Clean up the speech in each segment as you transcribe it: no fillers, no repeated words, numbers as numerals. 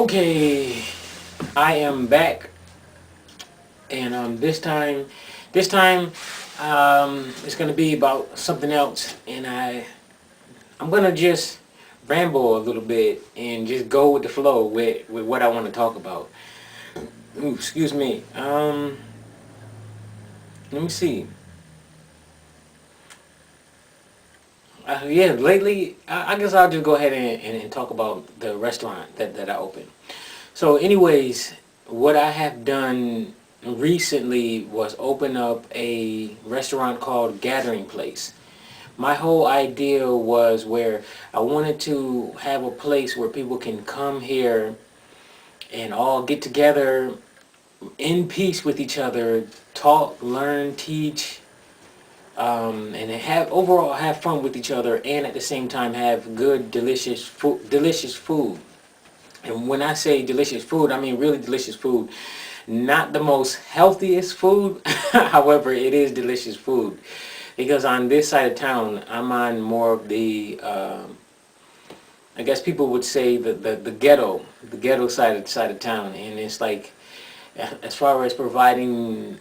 Okay, I am back, and this time, it's gonna be about something else, and I'm gonna just ramble a little bit and just go with the flow with what I want to talk about. Ooh, excuse me. Let me see. Yeah, lately, I guess I'll just go ahead and talk about the restaurant that I opened. So, anyways, what I have done recently was open up a restaurant called Gathering Place. My whole idea was where I wanted to have a place where people can come here and all get together in peace with each other, talk, learn, teach, and have overall have fun with each other, and at the same time have good, delicious food. Delicious food. And when I say delicious food, I mean really delicious food. Not the most healthiest food, however, it is delicious food. Because on this side of town, I'm on more of the, I guess people would say the ghetto side of town, and it's like, as far as providing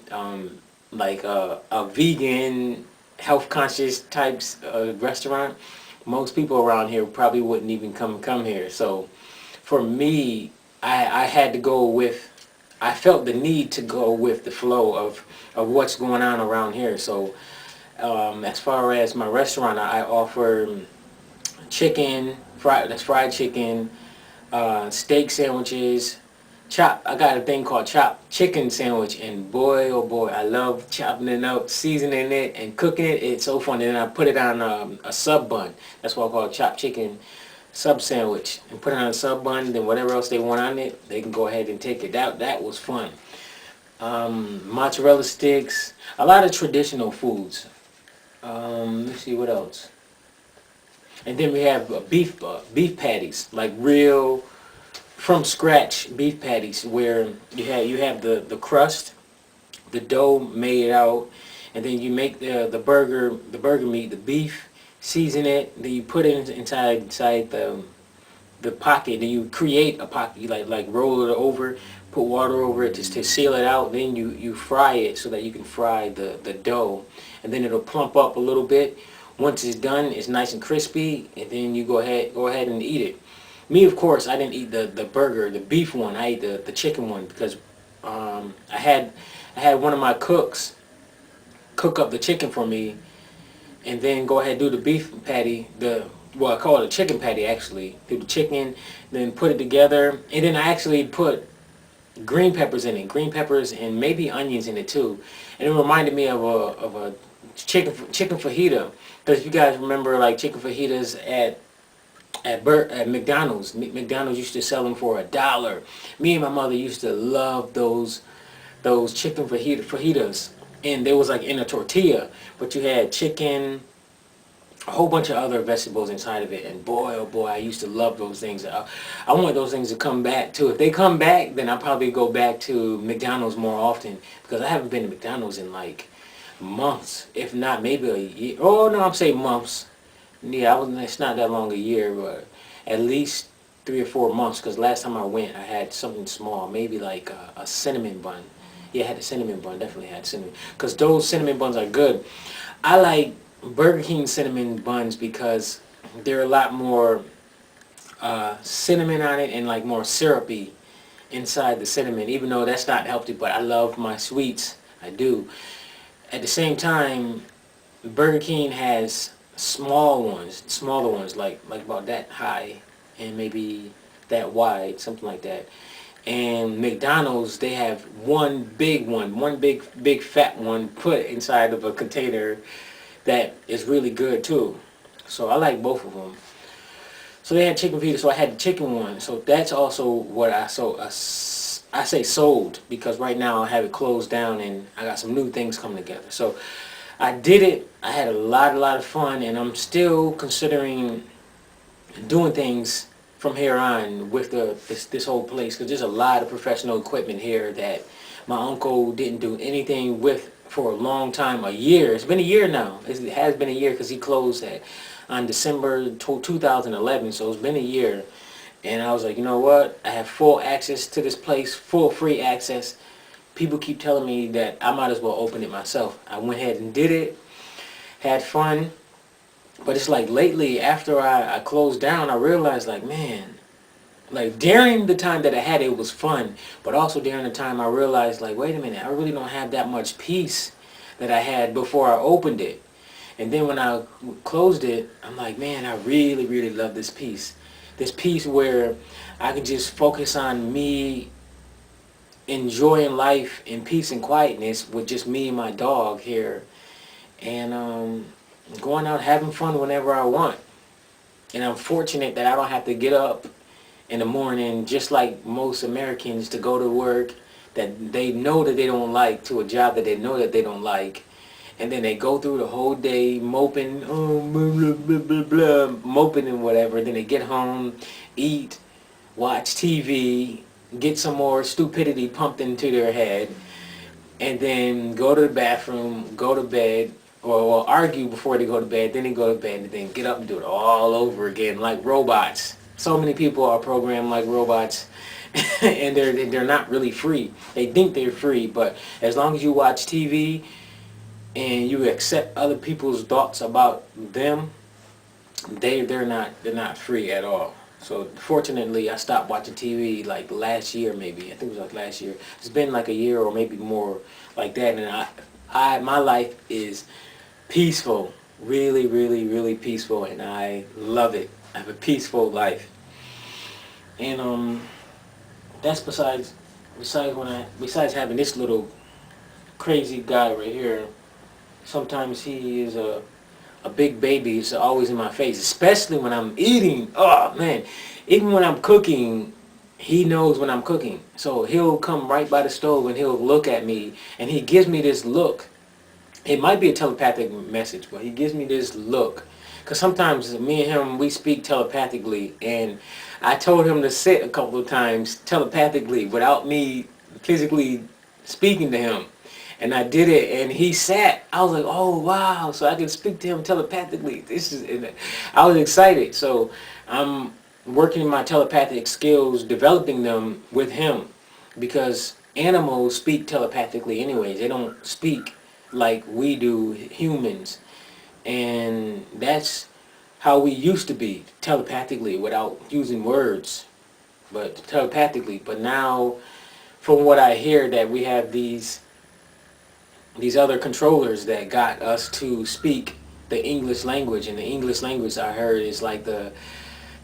like a vegan, health conscious types restaurant, most people around here probably wouldn't even come here. So for me, I had to go with. I felt the need to go with the flow of what's going on around here. So as far as my restaurant, I offer fried chicken, steak sandwiches, chop. I got a thing called chop chicken sandwich, and boy, oh boy, I love chopping it up, seasoning it, and cooking it. It's so fun. And then I put it on a sub bun. That's what I call chopped chicken sub sandwich, and put it on a sub bun. Then whatever else they want on it, they can go ahead and take it. That was fun. Mozzarella sticks, a lot of traditional foods. Let's see what else. And then we have beef patties, like real from scratch beef patties, where you have the crust, the dough made out, and then you make the burger meat, the beef, season it, then you put it inside the pocket, then you create a pocket, you like roll it over, put water over it to seal it out, then you fry it so that you can fry the dough, and then it'll plump up a little bit. Once it's done, it's nice and crispy, and then you go ahead and eat it. Me, of course, I didn't eat the burger, the beef one. I ate the chicken one because I had one of my cooks cook up the chicken for me, and then go ahead and do the beef patty. I call it a chicken patty actually. Do the chicken, then put it together, and then I actually put green peppers in it, green peppers and maybe onions in it too, and it reminded me of a chicken fajita. Because if you guys remember, like chicken fajitas at McDonald's. McDonald's used to sell them for $1. Me and my mother used to love those chicken fajitas, and they was like in a tortilla, but you had chicken, a whole bunch of other vegetables inside of it, and boy, oh boy, I used to love those things. I want those things to come back too. If they come back, then I'll probably go back to McDonald's more often, because I haven't been to McDonald's in like months, if not maybe a year. Oh no, I'm saying months. Yeah, I was. It's not that long a year, but at least 3 or 4 months. Because last time I went, I had something small, maybe like a cinnamon bun. Yeah, I had a cinnamon bun. Definitely had cinnamon. Because those cinnamon buns are good. I like Burger King cinnamon buns because they're a lot more cinnamon on it, and like more syrupy inside the cinnamon. Even though that's not healthy, but I love my sweets. I do. At the same time, Burger King has smaller ones, like about that high and maybe that wide, something like that. And McDonald's, they have one big fat one put inside of a container that is really good too. So I like both of them. So they had chicken fajita, so I had the chicken one. So that's also what I say sold, because right now I have it closed down and I got some new things coming together. So I did it. I had a lot of fun, and I'm still considering doing things from here on with this whole place, because there's a lot of professional equipment here that my uncle didn't do anything with for a long time. A year. It's been a year now. It has been a year, because he closed on December 2011. So it's been a year, And I was like, you know what? I have full access to this place, full free access. People keep telling me that I might as well open it myself. I went ahead and did it, had fun. But it's like lately, after I closed down, I realized like, man, like during the time that I had it, it was fun. But also during the time I realized like, wait a minute, I really don't have that much peace that I had before I opened it. And then when I closed it, I'm like, man, I really, really love this piece. This piece where I can just focus on me enjoying life in peace and quietness with just me and my dog here. And going out having fun whenever I want. And I'm fortunate that I don't have to get up in the morning just like most Americans to go to work that they know that they don't like, to a job that they know that they don't like, and then they go through the whole day moping, oh, blah, blah, blah, blah, moping and whatever. Then they get home, eat, watch TV, get some more stupidity pumped into their head, and then go to the bathroom, go to bed, or argue before they go to bed. Then they go to bed and then get up and do it all over again like robots. So many people are programmed like robots, and they're not really free. They think they're free, but as long as you watch TV and you accept other people's thoughts about them, they're not free at all. So fortunately, I stopped watching TV like last year, maybe. I think it was like last year. It's been like a year or maybe more like that, and my life is peaceful, really, really, really peaceful, and I love it. I have a peaceful life, and that's besides having this little crazy guy right here. Sometimes he is a big baby. It's always in my face, especially when I'm eating. Oh man, even when I'm cooking, he knows when I'm cooking. So he'll come right by the stove and he'll look at me and he gives me this look. It might be a telepathic message, but he gives me this look. Because sometimes me and him, we speak telepathically, and I told him to sit a couple of times telepathically without me physically speaking to him. And I did it, and he sat. I was like, oh, wow. So I can speak to him telepathically. And I was excited. So I'm working my telepathic skills, developing them with him. Because animals speak telepathically anyways. They don't speak like we do humans. And that's how we used to be, telepathically, without using words, but telepathically. But now, from what I hear, that we have these other controllers that got us to speak the English language, and the English language I heard is like the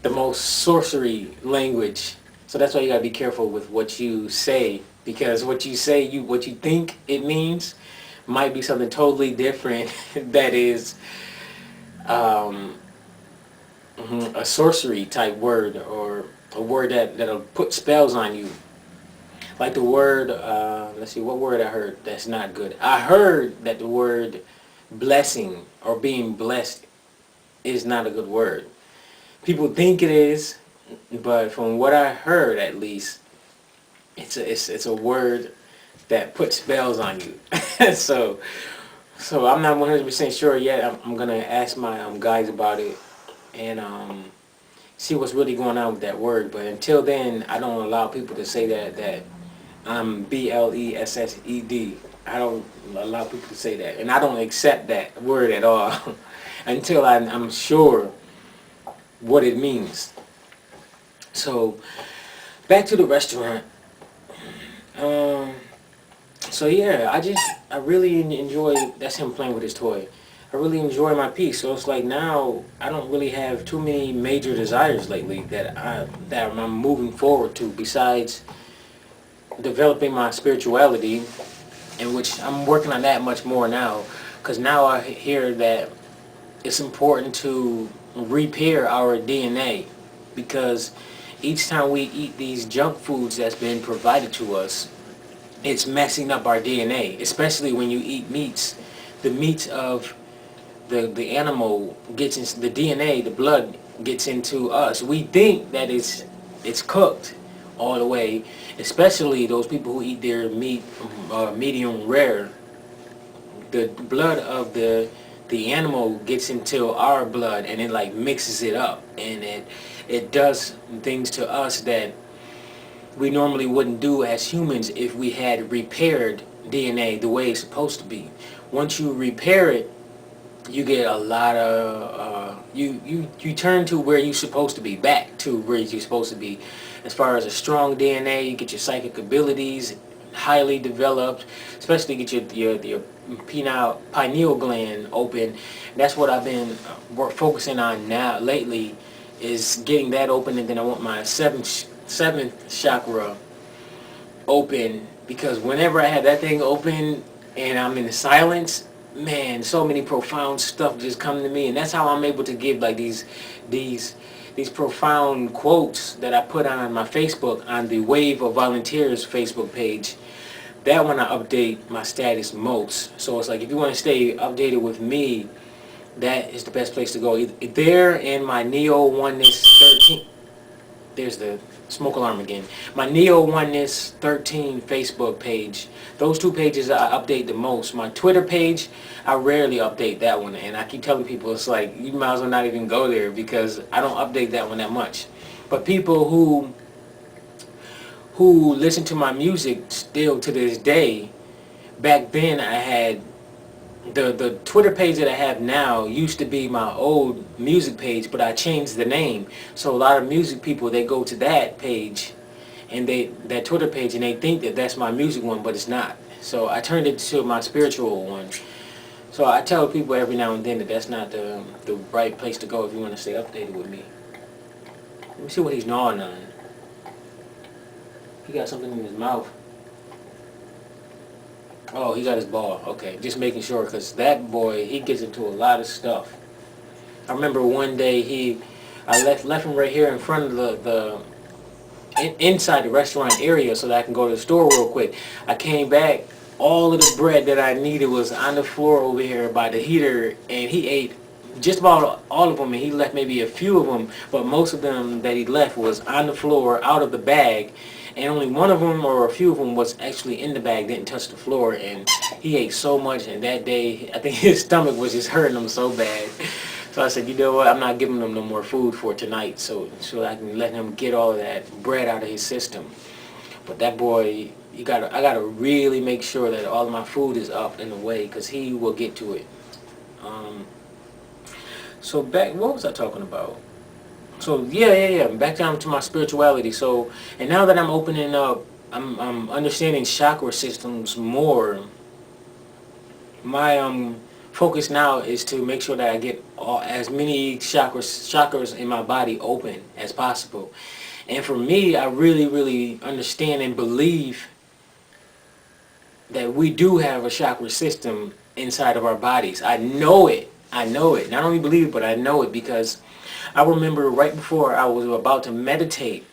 most sorcery language. So that's why you gotta be careful with what you say, because what you say, what you think it means, might be something totally different that is um, a sorcery type word, or a word that'll put spells on you. Like the word, let's see, what word I heard that's not good. I heard that the word blessing or being blessed is not a good word. People think it is, but from what I heard at least, it's a word that puts spells on you. so so I'm not 100% sure yet. I'm gonna ask my guys about it and see what's really going on with that word. But until then, I don't allow people to say that I'm BLESSED. I don't allow people to say that, and I don't accept that word at all until I'm sure what it means. So back to the restaurant. Um, so yeah, I really enjoy. That's him playing with his toy. I really enjoy my piece. So it's like now I don't really have too many major desires lately that I'm moving forward to, besides developing my spirituality, in which I'm working on that much more now, because now I hear that it's important to repair our DNA, because each time we eat these junk foods that's been provided to us, it's messing up our DNA, especially when you eat meats. The meats of the animal gets in, the DNA, the blood gets into us. We think that it's cooked all the way, especially those people who eat their meat medium rare. The blood of the animal gets into our blood and it like mixes it up, and it does things to us that we normally wouldn't do as humans if we had repaired DNA the way it's supposed to be. Once you repair it, you get a lot of you turn to where you're supposed to be, back to where you're supposed to be. As far as a strong DNA, you get your psychic abilities highly developed, especially get your pineal gland open. That's what I've been focusing on now lately, is getting that open, and then I want my seventh chakra open, because whenever I have that thing open and I'm in silence, man, so many profound stuff just come to me, and that's how I'm able to give like these these profound quotes that I put on my Facebook, on the Wave of Volunteers Facebook page. That one I update my status most. So it's like, if you want to stay updated with me, that is the best place to go. There in my Neo Oneness 13. There's the smoke alarm again. My Neo Oneness 13 Facebook page. Those two pages I update the most. My Twitter page, I rarely update that one. And I keep telling people, it's like, you might as well not even go there, because I don't update that one that much. But people who listen to my music still to this day, back then I had the Twitter page that I have now used to be my old music page, but I changed the name. So a lot of music people, they go to that page, and that Twitter page, and they think that that's my music one, but it's not. So I turned it to my spiritual one. So I tell people every now and then that that's not the right place to go if you want to stay updated with me. Let me see what he's gnawing on. He got something in his mouth. Oh, he got his ball. Okay, just making sure, because that boy, he gets into a lot of stuff. I remember one day I left him right here in front of inside the restaurant area so that I can go to the store real quick. I came back, all of the bread that I needed was on the floor over here by the heater, and he ate just about all of them, and he left maybe a few of them, but most of them that he left was on the floor, out of the bag, and only one of them or a few of them was actually in the bag, didn't touch the floor, and he ate so much, and that day, I think his stomach was just hurting him so bad. So I said, you know what, I'm not giving him no more food for tonight, so I can let him get all of that bread out of his system. But that boy, I gotta really make sure that all of my food is up and away, because he will get to it. So back, what was I talking about? So yeah. Back down to my spirituality. So, and now that I'm opening up, I'm understanding chakra systems more. My focus now is to make sure that I get as many chakras in my body open as possible. And for me, I really understand and believe that we do have a chakra system inside of our bodies. I know it. Not only believe it, but I know it, because I remember right before I was about to meditate,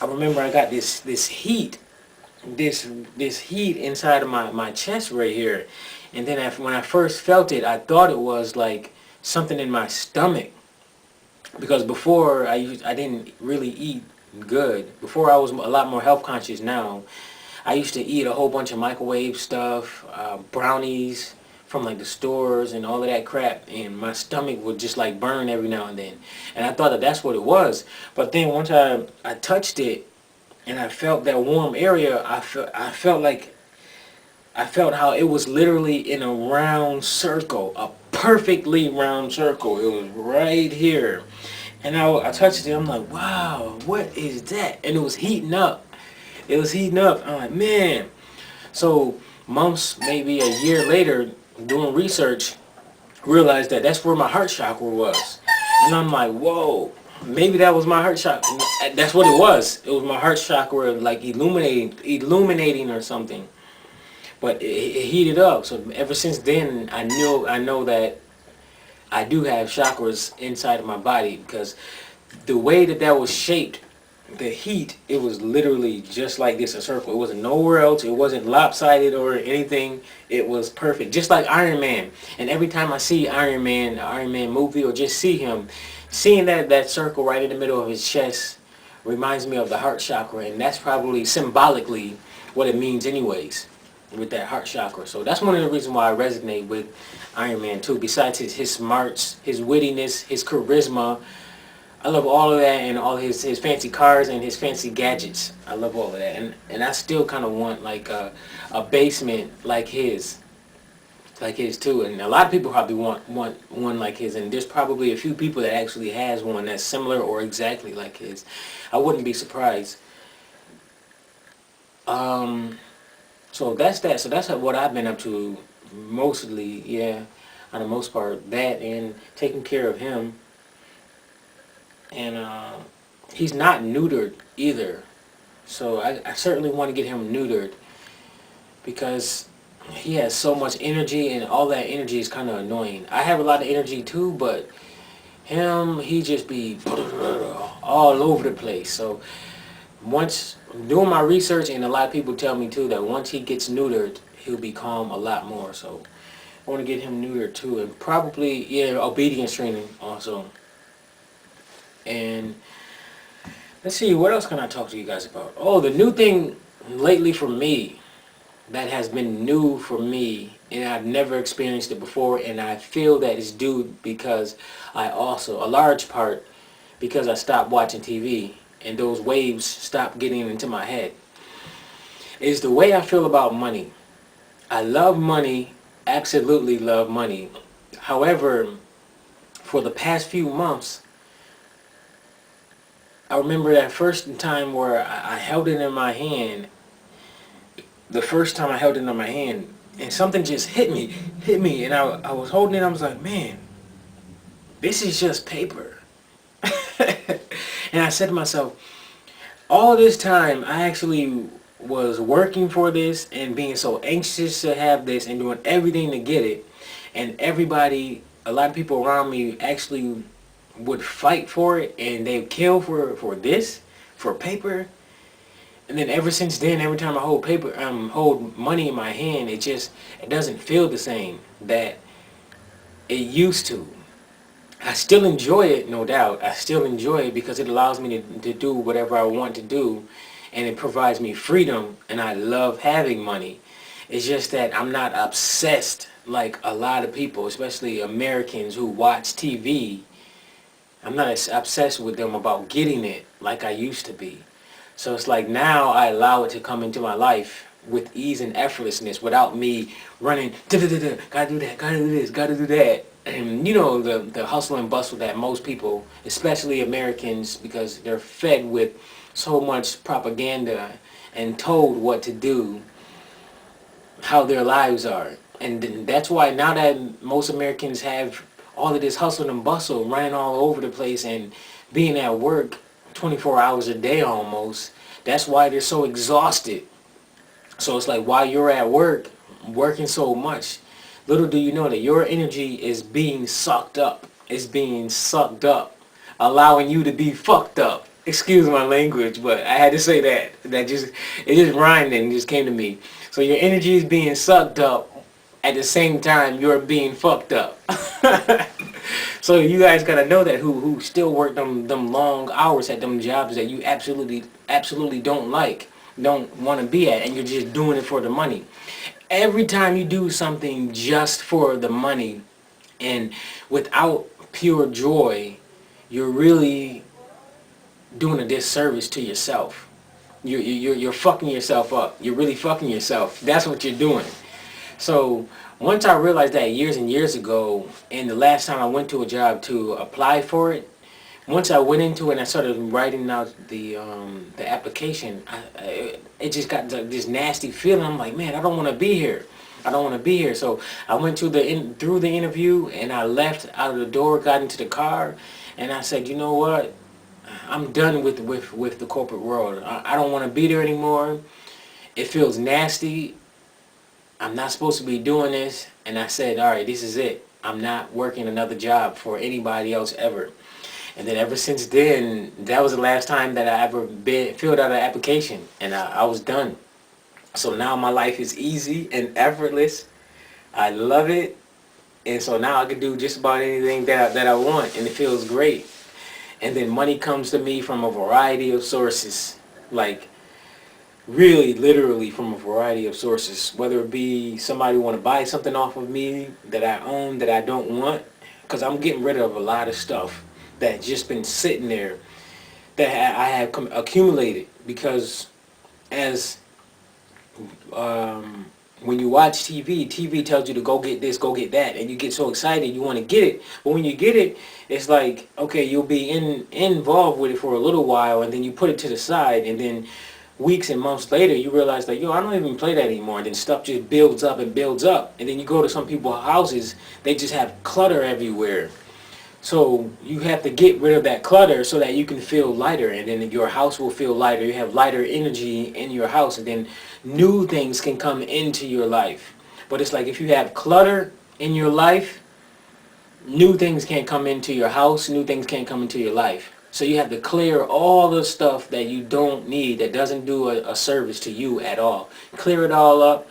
I remember I got this heat, this heat inside of my chest right here. And then when I first felt it, I thought it was like something in my stomach, because before I didn't really eat good. Before, I was a lot more health conscious. Now I used to eat a whole bunch of microwave stuff, brownies from like the stores and all of that crap, and my stomach would just like burn every now and then. And I thought that that's what it was. But then once I touched it and I felt that warm area, I felt how it was literally in a round circle, a perfectly round circle. It was right here. And I touched it, I'm like, wow, what is that? And it was heating up. I'm like, man. So months, maybe a year later, doing research, realized that that's where my heart chakra was. And I'm like, whoa, maybe that was my heart chakra. That's what it was. It was my heart chakra, like illuminating or something. But it heated up. So ever since then, I know that I do have chakras inside of my body, because the way that was shaped, the heat, it was literally just like this, a circle. It wasn't nowhere else. It wasn't lopsided or anything. It was perfect, just like Iron Man. And every time I see Iron Man, the Iron Man movie, or just see him, seeing that circle right in the middle of his chest reminds me of the heart chakra, and that's probably symbolically what it means anyways. with that heart chakra. So that's one of the reasons why I resonate with Iron Man too. Besides his smarts, his wittiness, his charisma, I love all of that, and all his fancy cars and his fancy gadgets. I love all of that, and I still kind of want like a basement like his too. And a lot of people probably want one like his, and there's probably a few people that actually has one that's similar or exactly like his. I wouldn't be surprised. Um, so that's that. So that's what I've been up to mostly. Yeah, on the most part, that and taking care of him, and he's not neutered either. So I certainly want to get him neutered because he has so much energy, and all that energy is kind of annoying. I have a lot of energy too, but he just be all over the place. So once doing my research, and a lot of people tell me too that once he gets neutered, he'll be calm a lot more. So I want to get him neutered too, and probably obedience training also. And let's see, what else can I talk to you guys about? Oh, the new thing lately for me that has been new for me, and I've never experienced it before, and I feel that it's due because a large part, because I stopped watching TV and those waves stopped getting into my head, is the way I feel about money. I love money, absolutely love money. However, for the past few months, I remember that first time where I held it in my hand, the first time I held it in my hand, and something just hit me, and I was holding it, I was like, man, this is just paper. And I said to myself, all this time I actually was working for this and being so anxious to have this and doing everything to get it, and a lot of people around me actually would fight for it, and they would kill for this, for paper. And then ever since then, every time I hold money in my hand, it doesn't feel the same that it used to. I still enjoy it, no doubt. I still enjoy it because it allows me to do whatever I want to do, and it provides me freedom, and I love having money. It's just that I'm not obsessed like a lot of people, especially Americans who watch TV. I'm not as obsessed with them about getting it like I used to be. So it's like now I allow it to come into my life with ease and effortlessness without me running, "Da-da-da-da, gotta do that, gotta do this, gotta do that." And you know, the hustle and bustle that most people, especially Americans, because they're fed with so much propaganda and told what to do, how their lives are. And that's why now that most Americans have all of this hustle and bustle running all over the place and being at work 24 hours a day almost, that's why they're so exhausted. So it's like while you're at work, working so much, little do you know that your energy is being sucked up. It's being sucked up, allowing you to be fucked up. Excuse my language, but I had to say that. It just rhymed and just came to me. So your energy is being sucked up at the same time you're being fucked up. So you guys gotta know that who still work them long hours at them jobs that you absolutely don't like, don't want to be at, and you're just doing it for the money. Every time you do something just for the money and without pure joy, you're really doing a disservice to yourself. You're fucking yourself up. You're really fucking yourself. That's what you're doing. So once I realized that years and years ago, and the last time I went to a job to apply for it, once I went into it and I started writing out the application, it just got this nasty feeling. I'm like, man, I don't want to be here. I don't want to be here. So I went to through the interview, and I left out of the door, got into the car, and I said, you know what? I'm done with the corporate world. I don't want to be there anymore. It feels nasty. I'm not supposed to be doing this. And I said, all right, this is it. I'm not working another job for anybody else ever. And then ever since then, that was the last time that I ever filled out an application. And I was done. So now my life is easy and effortless. I love it. And so now I can do just about anything that I want. And it feels great. And then money comes to me from a variety of sources. Like really literally from a variety of sources, whether it be somebody want to buy something off of me that I own that I don't want, because I'm getting rid of a lot of stuff that just been sitting there that I have accumulated. Because as um, when you watch TV tells you to go get this, go get that, and you get so excited you want to get it. But when you get it, it's like, okay, you'll be involved with it for a little while, and then you put it to the side, and then weeks and months later you realize that, yo, I don't even play that anymore. And then stuff just builds up and builds up, and then you go to some people's houses, they just have clutter everywhere. So you have to get rid of that clutter so that you can feel lighter, and then your house will feel lighter. You have lighter energy in your house, and then new things can come into your life. But it's like if you have clutter in your life, new things can't come into your house, new things can't come into your life. So you have to clear all the stuff that you don't need, that doesn't do a service to you at all. Clear it all up.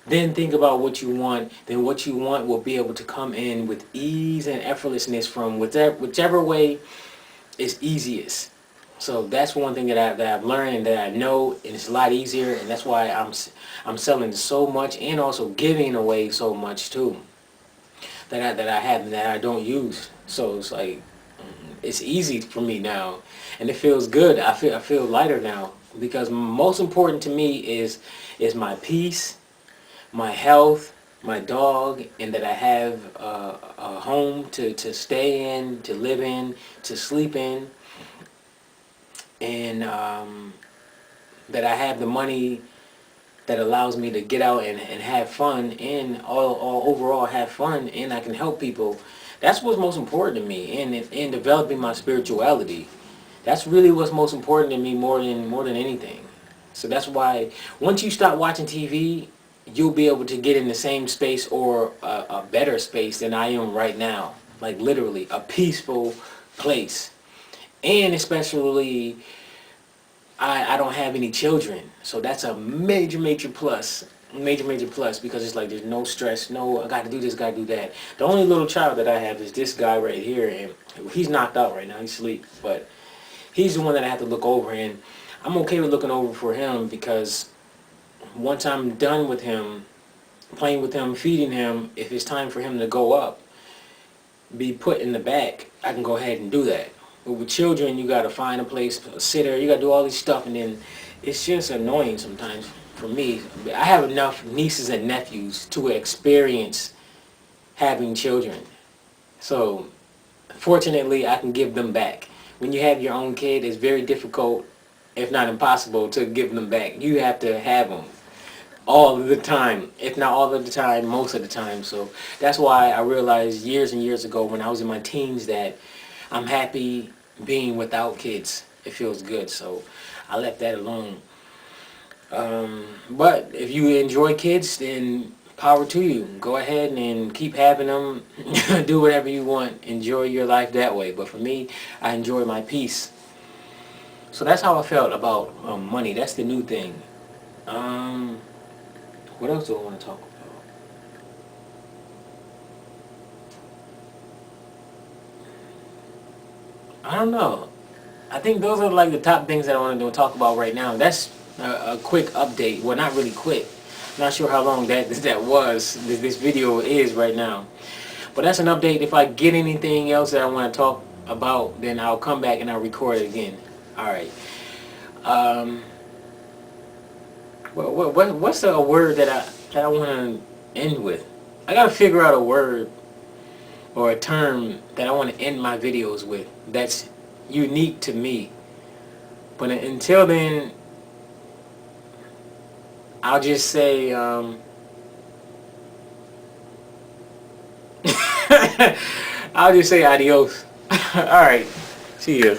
Then think about what you want. Then what you want will be able to come in with ease and effortlessness from whichever way is easiest. So that's one thing that I've learned and that I know, and it's a lot easier, and that's why I'm selling so much and also giving away so much too that I have and that I don't use. So it's like it's easy for me now, and it feels good. I feel lighter now, because most important to me is my peace, my health, my dog, and that I have a home to stay in, to live in, to sleep in, and that I have the money that allows me to get out and have fun, and all overall have fun, and I can help people. That's what's most important to me, and in developing my spirituality. That's really what's most important to me, more than anything. So that's why once you stop watching TV, you'll be able to get in the same space, or a better space than I am right now. Like literally a peaceful place. And especially I don't have any children. So that's a major plus. Major plus, because it's like there's no stress, no I gotta do this, gotta do that. The only little child that I have is this guy right here, and he's knocked out right now, he's asleep. But he's the one that I have to look over, and I'm okay with looking over for him, because once I'm done with him, playing with him, feeding him, if it's time for him to go up, be put in the back, I can go ahead and do that. But with children, you gotta find a place, a sitter, you gotta do all this stuff, and then it's just annoying sometimes for me. I have enough nieces and nephews to experience having children. So fortunately, I can give them back. When you have your own kid, it's very difficult, if not impossible, to give them back. You have to have them all of the time, if not all of the time, most of the time. So that's why I realized years and years ago, when I was in my teens, that I'm happy being without kids. It feels good, so I left that alone. But if you enjoy kids, then power to you. Go ahead and keep having them. Do whatever you want. Enjoy your life that way. But for me, I enjoy my peace. So that's how I felt about money. That's the new thing. Um, what else do I want to talk about? I don't know. I think those are like the top things that I want to talk about right now. That's a quick update. Well, not really quick. Not sure how long that was. This video is right now. But that's an update. If I get anything else that I want to talk about, then I'll come back and I'll record it again. All right. Um, what's a word that I want to end with? I gotta figure out a word or a term that I want to end my videos with. That's unique to me. But until then, I'll just say, I'll just say adios. All right. See ya.